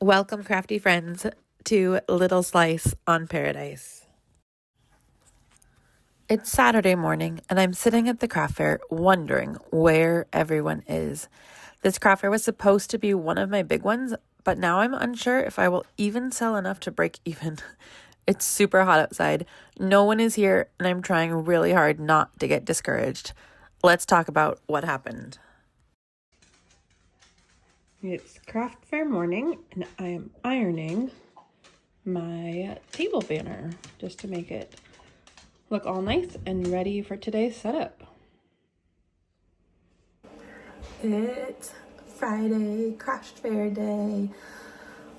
Welcome, crafty friends, to Little Slice on Paradise. It's Saturday morning, and I'm sitting at the craft fair wondering where everyone is. This craft fair was supposed to be one of my big ones, but now I'm unsure if I will even sell enough to break even. It's super hot outside. No one is here, and I'm trying really hard not to get discouraged. Let's talk about what happened. It's craft fair morning, and I am ironing my table banner just to make it look all nice and ready for today's setup. It's Friday, craft fair day.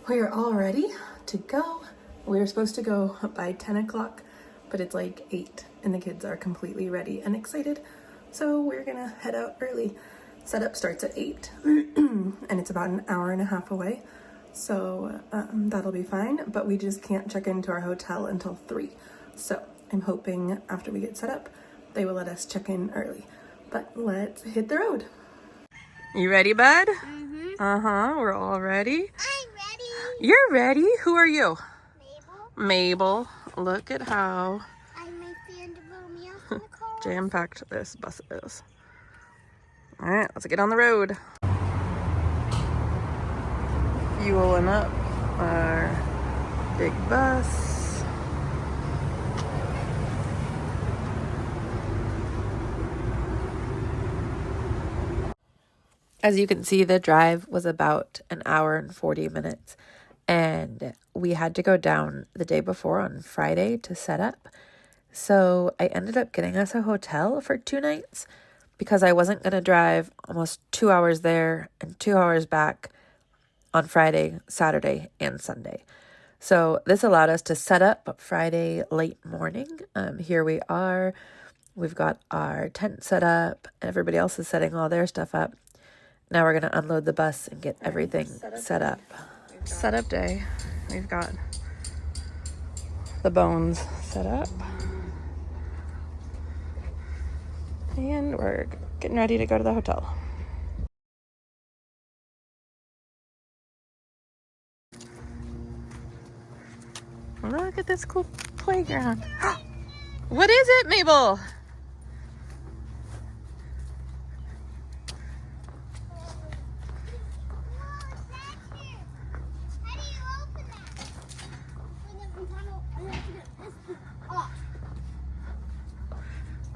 We are all ready to go. We were supposed to go by 10 o'clock, but it's like 8 and the kids are completely ready and excited. So we're gonna head out early. Setup starts at 8 and it's about an hour and a half away. So that'll be fine, but we just can't check into our hotel until 3. So I'm hoping after we get set up, they will let us check in early. But let's hit the road. You ready, bud? Mm-hmm. Uh-huh, we're all ready. I'm ready. You're ready? Who are you? Mabel. Mabel. Look at how I'm my friend Romeo from the car. jam-packed this bus is. All right, let's get on the road. Fueling up our big bus. As you can see, the drive was about an hour and 40 minutes, and we had to go down the day before on Friday to set up. So I ended up getting us a hotel for 2 nights because I wasn't going to drive almost 2 hours there and 2 hours back on Friday, Saturday, and Sunday. So this allowed us to set up Friday late morning. Here we are. We've got our tent set up. Everybody else is setting all their stuff up. Now we're going to unload the bus and get everything set up. Setup day. We've got the bones set up. And we're getting ready to go to the hotel. Look at this cool playground. What is it, Mabel?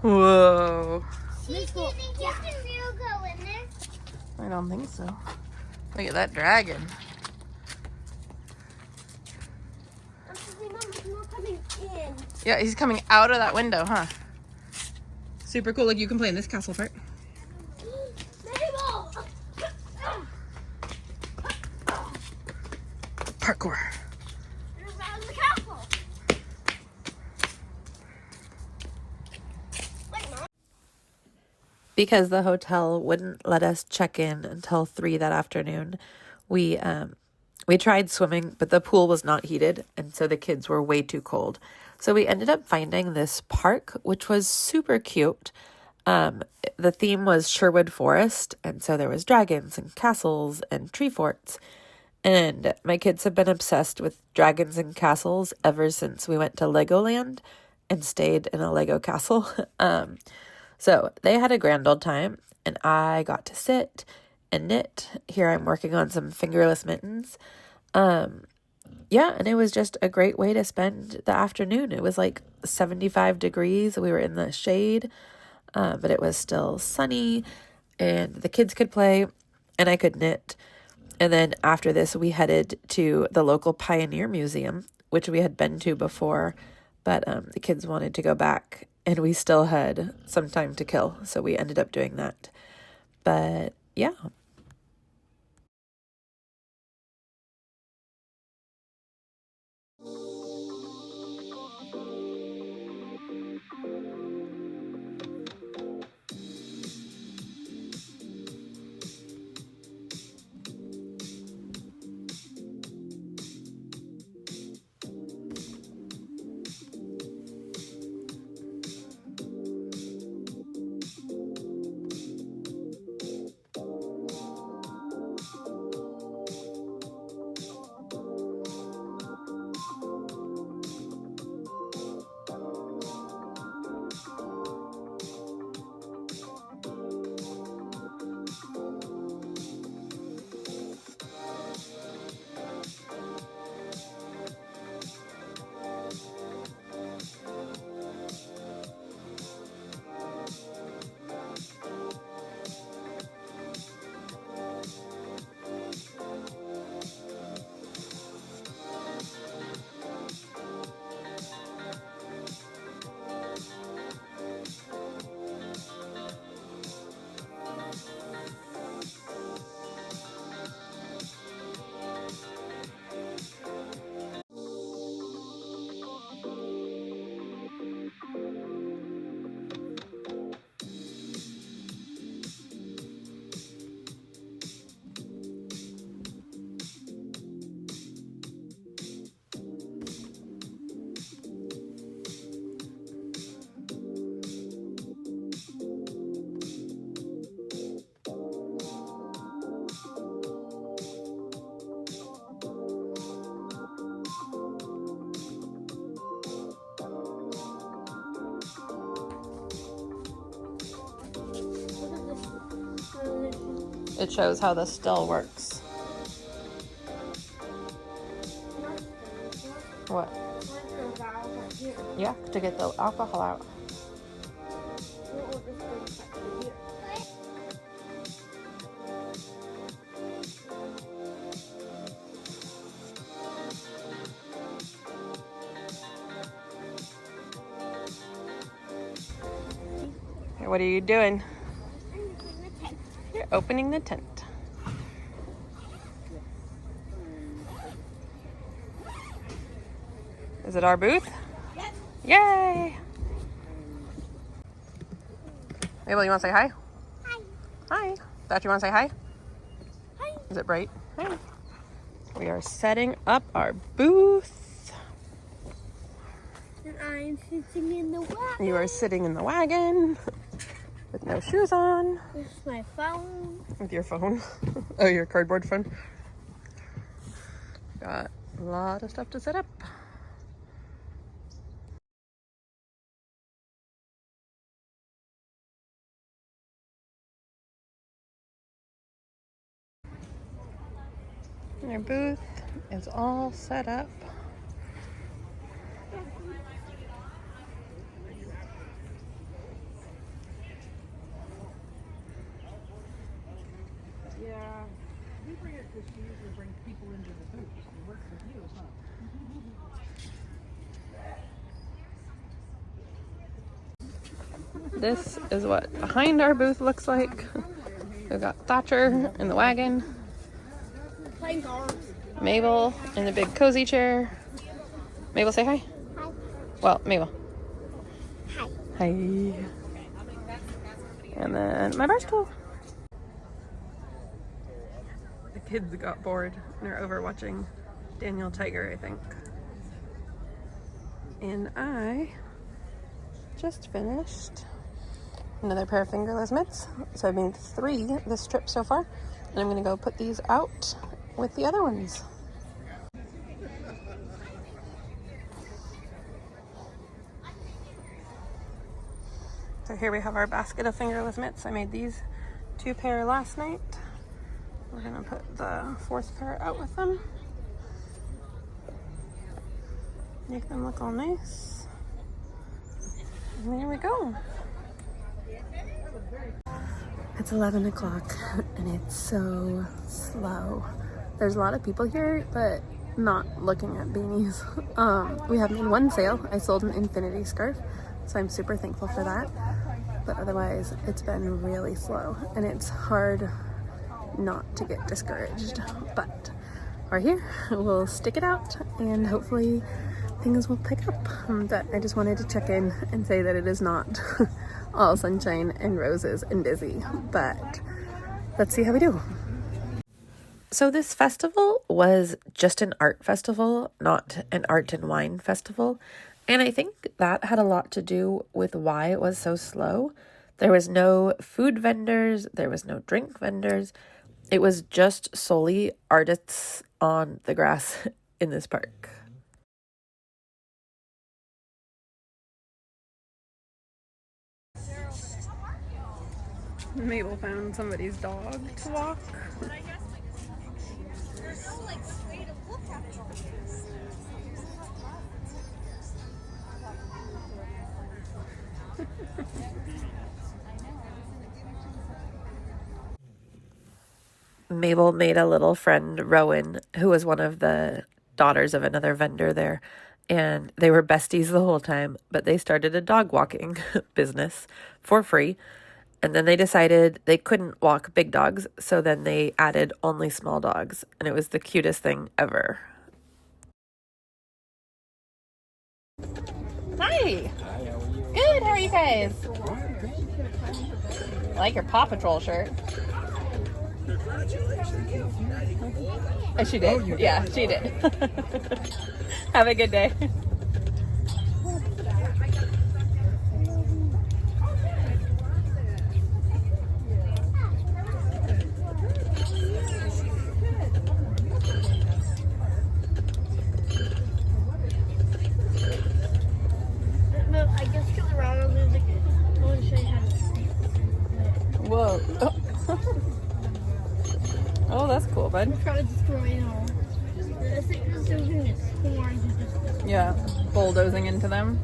Whoa. I don't think so. Look at that dragon. Yeah, he's coming out of that window, huh? Super cool. Look, you can play in this castle part. Parkour. Because the hotel wouldn't let us check in until 3 that afternoon, we tried swimming, but the pool was not heated, and so the kids were way too cold. So we ended up finding this park, which was super cute. The theme was Sherwood Forest, and so there was dragons and castles and tree forts. And my kids have been obsessed with dragons and castles ever since we went to Legoland and stayed in a Lego castle. So they had a grand old time, and I got to sit and knit. Here I'm working on some fingerless mittens. Yeah, and it was just a great way to spend the afternoon. It was like 75 degrees. We were in the shade, but it was still sunny, and the kids could play, and I could knit. And then after this, we headed to the local Pioneer Museum, which we had been to before, but the kids wanted to go back, and we still had some time to kill, so we ended up doing that. But yeah. It shows how the still works. What? Yeah, to get the alcohol out. What are you doing? You're opening the tent. Is it our booth? Yay! Mabel, you want to say hi? Hi. Hi. Dad, you want to say hi? Hi. Is it bright? Hi. We are setting up our booth. And I'm sitting in the wagon. You are sitting in the wagon with no shoes on. With my phone. With your phone. Oh, your cardboard phone. Got a lot of stuff to set up. Our booth is all set up. Yeah, we bring it because she usually brings people into the booth. It works with you, huh? This is what behind our booth looks like. We've got Thatcher in the wagon. Playing cards. Mabel in the big cozy chair. Mabel, say hi. Hi. Well, Mabel. Hi. Hi. And then my bar stool. The kids got bored and are over watching Daniel Tiger, I think. And I just finished another pair of fingerless mitts. So I've made 3 this trip so far. And I'm gonna go put these out with the other ones. So here we have our basket of fingerless mitts. I made these 2 pair last night. We're gonna put the 4th pair out with them. Make them look all nice. And there we go. It's 11 o'clock and it's so slow. There's a lot of people here, but not looking at beanies. We have made 1 sale. I sold an infinity scarf, so I'm super thankful for that. But otherwise, it's been really slow and it's hard not to get discouraged. But we're here, we'll stick it out and hopefully things will pick up. But I just wanted to check in and say that it is not all sunshine and roses and busy, but let's see how we do. So this festival was just an art festival, not an art and wine festival. And I think that had a lot to do with why it was so slow. There was no food vendors, there was no drink vendors. It was just solely artists on the grass in this park. Mabel found somebody's dog to walk. Mabel made a little friend, Rowan, who was one of the daughters of another vendor there. And they were besties the whole time, but they started a dog walking business for free. And then they decided they couldn't walk big dogs, so then they added only small dogs. And it was the cutest thing ever. Hi! Good, how are you guys? I like your Paw Patrol shirt. Oh, she did. Oh, yeah, she did. Have a good day. No, I guess go around and music. I want to show you how to. Whoa. Oh. good. Try to destroy, you know. The sickness is doing this. Corn to just. Yeah, bulldozing into them.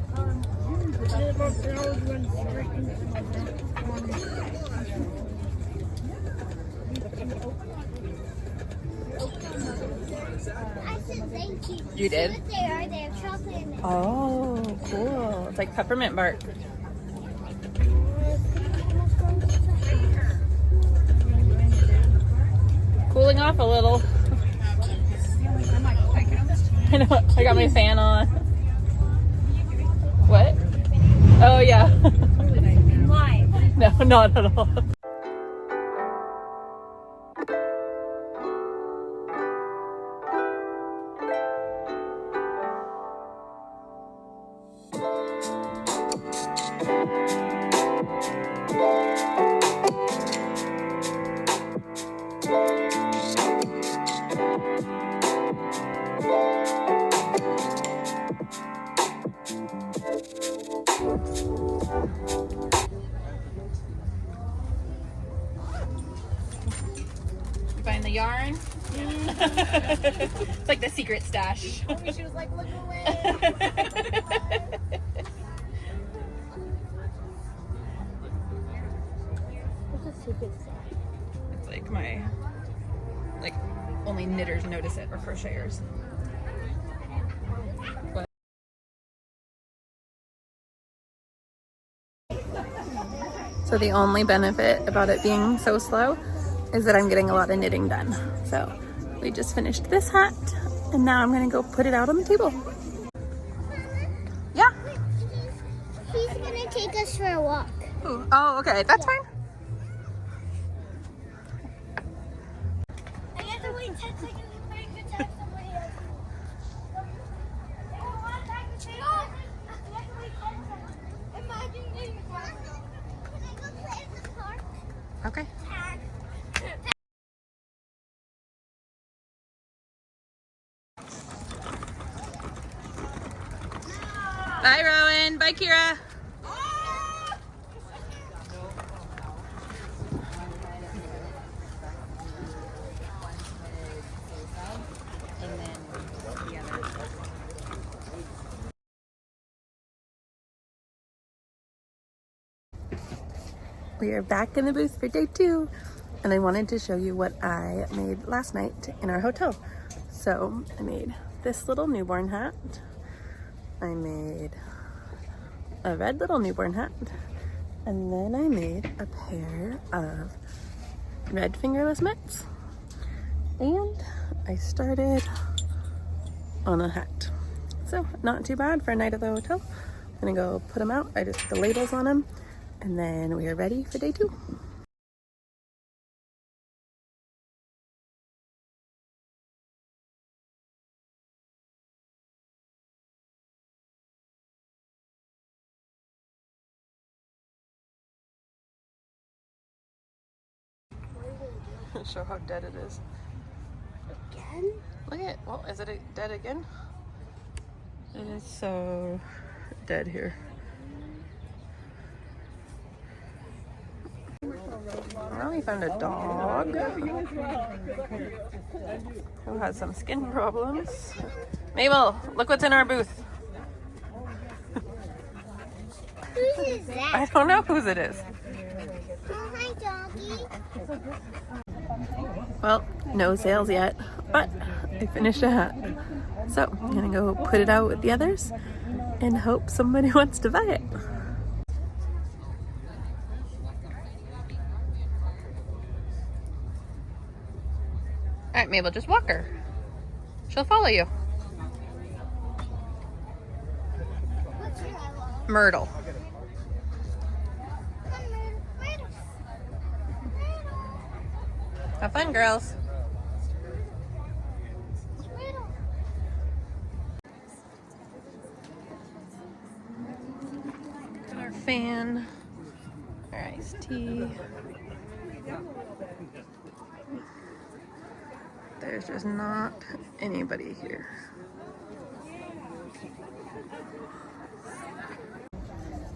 They're about to run straight into I said thank you. You did? See what they are. They have chocolate in it. Oh, cool. It's like peppermint bark. Cooling off a little. I know. I got my fan on. What? Oh, yeah. Why? No, not at all. Find the yarn. It's like the secret stash. She was like, look away. What's a secret side? It's like my, like, only knitters notice it, or crocheters. But so the only benefit about it being so slow is that I'm getting a lot of knitting done. So we just finished this hat, and now I'm gonna go put it out on the table. Yeah. He's gonna take us for a walk. Ooh. Oh, okay, that's fine. I have to wait 10 seconds before you can tell somebody else. Imagine getting the car. Can I go play in the park? Okay. Bye, Rowan. Bye, Kira. We are back in the booth for day 2, and I wanted to show you what I made last night in our hotel. So I made this little newborn hat. I made a red little newborn hat, and then I made a pair of red fingerless mitts, and I started on a hat. So not too bad for a night at the hotel. I'm gonna go put them out. I just put the labels on them, and then we are ready for day 2. Show how dead it is. Again? Look at, well, is it dead again? It is so dead here. Well, we found a dog who has some skin problems. Mabel, look what's in our booth. Whose is that? I don't know whose it is. Oh, hi, doggy. Well, no sales yet, but I finished a hat. So I'm gonna go put it out with the others and hope somebody wants to buy it. All right, Mabel, just walk her. She'll follow you. What's your hello? Myrtle. Have fun, girls. Got our fan, our iced tea. There's just not anybody here.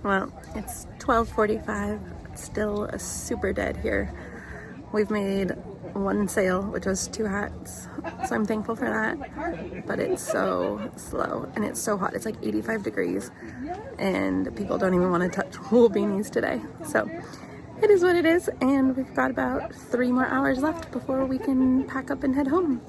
Well, it's 12:45. It's still super dead here. We've made one sale, which was 2 hats. So I'm thankful for that. But it's so slow and it's so hot. It's like 85 degrees and people don't even want to touch wool beanies today. So it is what it is, and we've got about 3 more hours left before we can pack up and head home.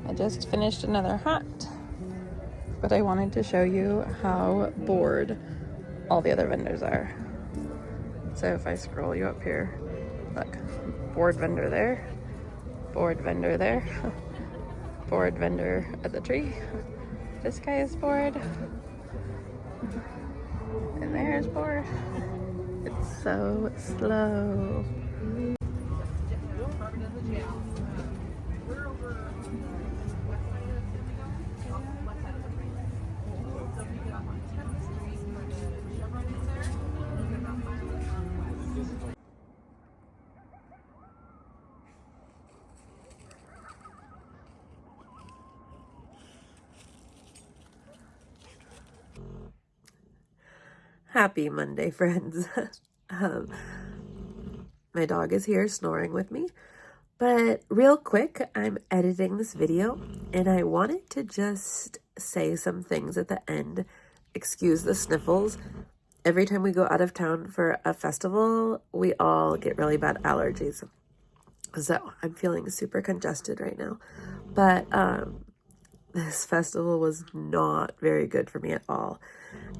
I just finished another hat, but I wanted to show you how bored all the other vendors are. So if I scroll you up here, look, board vendor there, board vendor there, board vendor at the tree. This guy is bored, and there's bored. It's so slow. Happy Monday, friends. um, my dog is here snoring with me, but real quick, I'm editing this video and I wanted to just say some things at the end. Excuse the sniffles. Every time we go out of town for a festival, we all get really bad allergies. So I'm feeling super congested right now, but this festival was not very good for me at all.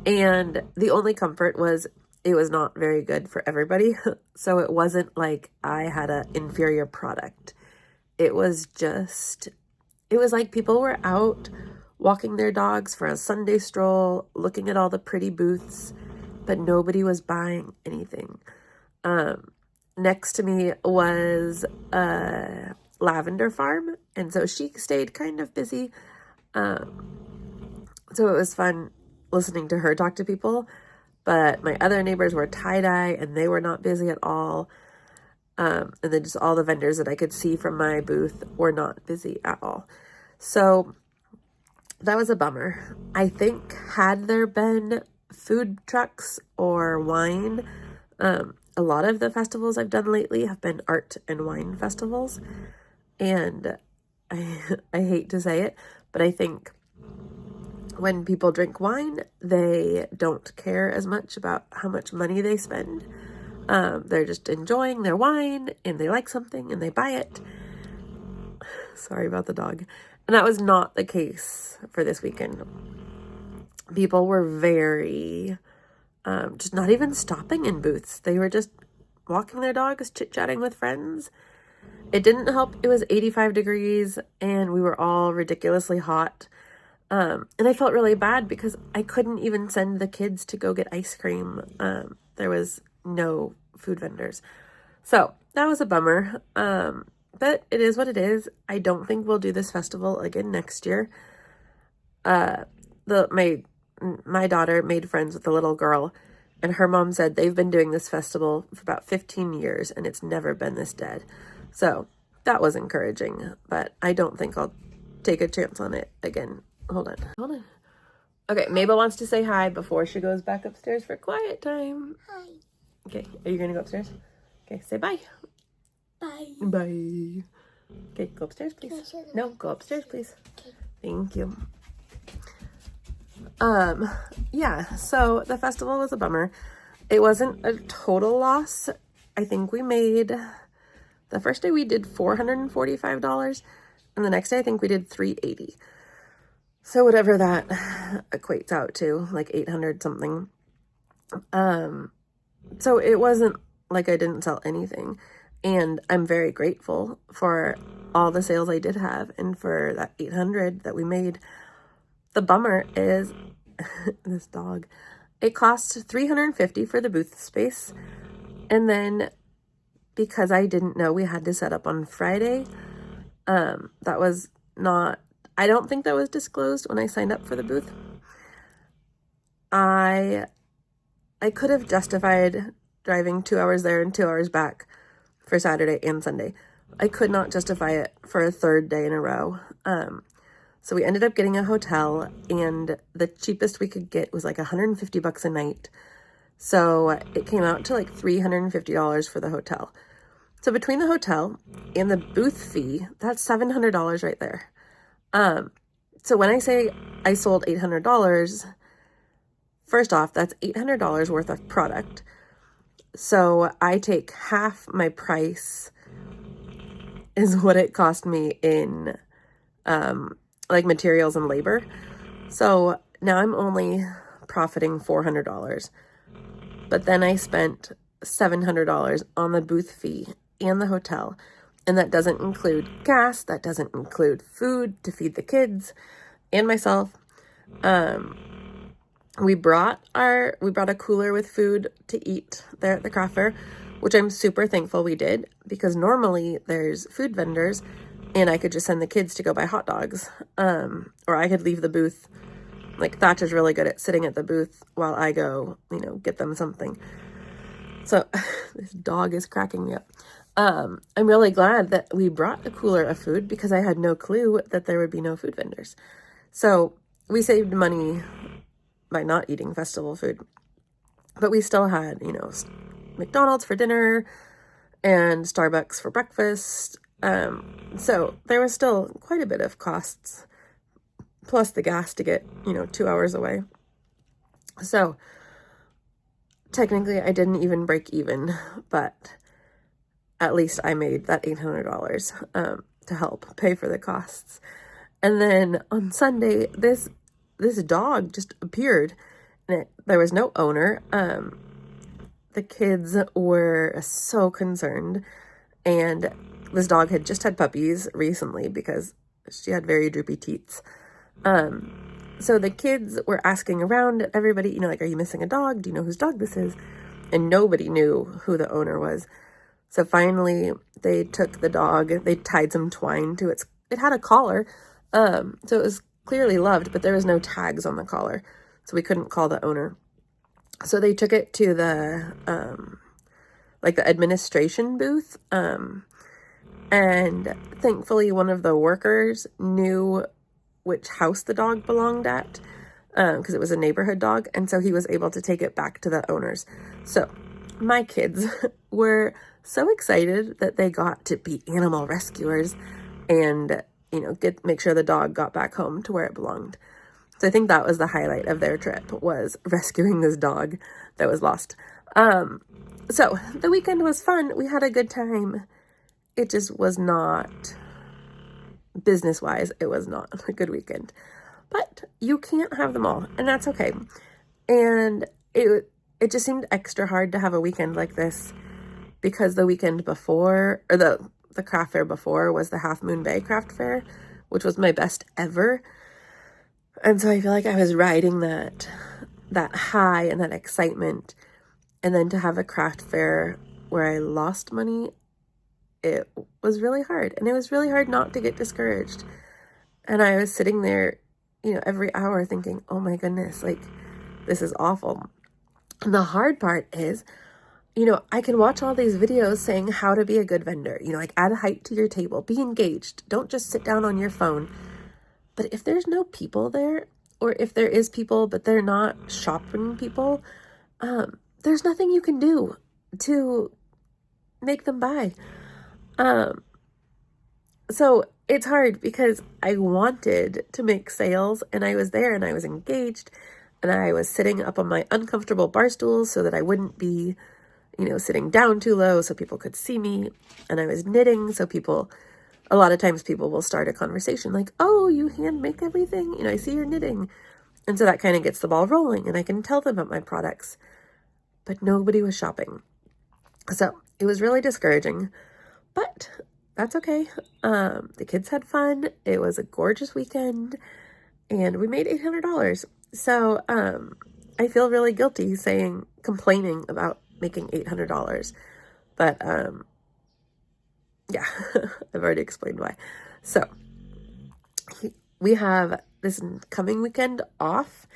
And the only comfort was it was not very good for everybody. So it wasn't like I had an inferior product. It was like people were out walking their dogs for a Sunday stroll, looking at all the pretty booths, but nobody was buying anything. Next to me was a lavender farm, and so she stayed kind of busy. So it was fun listening to her talk to people, but my other neighbors were tie-dye and they were not busy at all. And then just all the vendors that I could see from my booth were not busy at all. So that was a bummer. I think had there been food trucks or wine, a lot of the festivals I've done lately have been art and wine festivals. And I hate to say it, but I think when people drink wine, they don't care as much about how much money they spend. They're just enjoying their wine and they like something and they buy it. Sorry about the dog. And that was not the case for this weekend. People were very, just not even stopping in booths. They were just walking their dogs, chit-chatting with friends. It didn't help. It was 85 degrees and we were all ridiculously hot. And I felt really bad because I couldn't even send the kids to go get ice cream. There was no food vendors. So that was a bummer. But it is what it is. I don't think we'll do this festival again next year. My daughter made friends with a little girl, and her mom said they've been doing this festival for about 15 years and it's never been this dead. So that was encouraging, but I don't think I'll take a chance on it again. Hold on. Okay, Mabel wants to say hi before she goes back upstairs for quiet time. Hi. Okay, are you gonna go upstairs? Okay, say bye. Bye. Bye. Okay, go upstairs, please. No, go upstairs, please. Okay. Thank you. Yeah, so the festival was a bummer. It wasn't a total loss. I think we made, the first day we did $445, and the next day I think we did $380. So whatever that equates out to, like 800 something. So it wasn't like I didn't sell anything. And I'm very grateful for all the sales I did have and for that 800 that we made. The bummer is this dog. It cost $350 for the booth space. And then because I didn't know we had to set up on Friday, that was not I don't think that was disclosed when I signed up for the booth. I could have justified driving 2 hours there and 2 hours back for Saturday and Sunday. I could not justify it for a third day in a row. So we ended up getting a hotel, and the cheapest we could get was like $150 a night. So it came out to like $350 for the hotel. So between the hotel and the booth fee, that's $700 right there. So when I say I sold $800, first off, that's $800 worth of product. So I take half my price is what it cost me in like materials and labor. So now I'm only profiting $400. But then I spent $700 on the booth fee and the hotel. And that doesn't include gas, that doesn't include food to feed the kids and myself. We brought a cooler with food to eat there at the craft fair, which I'm super thankful we did, because normally there's food vendors and I could just send the kids to go buy hot dogs. Or I could leave the booth. Like, Thatcher's really good at sitting at the booth while I go, get them something. So this dog is cracking me up. I'm really glad that we brought a cooler of food, because I had no clue that there would be no food vendors. So we saved money by not eating festival food. But we still had, McDonald's for dinner and Starbucks for breakfast. So there was still quite a bit of costs, plus the gas to get, 2 hours away. So technically I didn't even break even, but at least I made that $800 to help pay for the costs. And then on Sunday, this dog just appeared, and there was no owner. The kids were so concerned, and this dog had just had puppies recently because she had very droopy teats. So the kids were asking around at everybody, are you missing a dog? Do you know whose dog this is? And nobody knew who the owner was. So finally they took the dog, they tied some twine to it had a collar. So it was clearly loved, but there was no tags on the collar. So we couldn't call the owner. So they took it to the, the administration booth. And thankfully one of the workers knew which house the dog belonged at, because it was a neighborhood dog. And so he was able to take it back to the owners. So my kids were so excited that they got to be animal rescuers and, make sure the dog got back home to where it belonged. So I think that was the highlight of their trip, was rescuing this dog that was lost. So the weekend was fun. We had a good time. It just was not, business-wise, it was not a good weekend. But you can't have them all, and that's okay. And it just seemed extra hard to have a weekend like this, because the weekend before, or the craft fair before, was the Half Moon Bay craft fair, which was my best ever. And so I feel like I was riding that high and that excitement, and then to have a craft fair where I lost money, it was really hard. And it was really hard not to get discouraged. And I was sitting there, every hour thinking, oh my goodness, this is awful. And the hard part is, I can watch all these videos saying how to be a good vendor, add height to your table, be engaged, don't just sit down on your phone. But if there's no people there, or if there is people, but they're not shopping people, there's nothing you can do to make them buy. So it's hard, because I wanted to make sales, and I was there and I was engaged, and I was sitting up on my uncomfortable bar stools so that I wouldn't be, sitting down too low so people could see me. And I was knitting, so a lot of times people will start a conversation like, oh, you hand make everything? I see you're knitting. And so that kind of gets the ball rolling, and I can tell them about my products. But nobody was shopping. So it was really discouraging, but that's okay. The kids had fun. It was a gorgeous weekend, and we made $800. So I feel really guilty complaining about making $800. But yeah, I've already explained why. So we have this coming weekend off,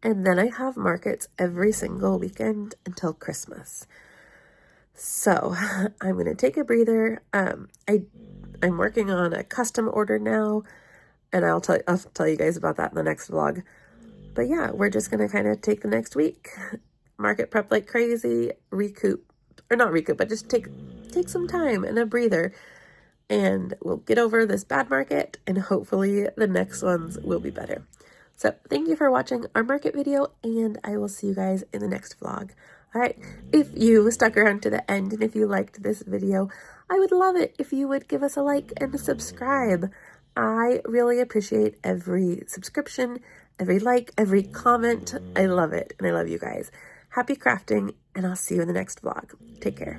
and then I have markets every single weekend until Christmas. So I'm going to take a breather. I'm working on a custom order now, and I'll tell you guys about that in the next vlog. But yeah, we're just going to kind of take the next week, market prep like crazy, but just take some time and a breather, and we'll get over this bad market, and hopefully the next ones will be better. So thank you for watching our market video, and I will see you guys in the next vlog. All right, if you stuck around to the end and if you liked this video, I would love it if you would give us a like and subscribe. I really appreciate every subscription, every like, every comment. I love it, and I love you guys. Happy crafting, and I'll see you in the next vlog. Take care.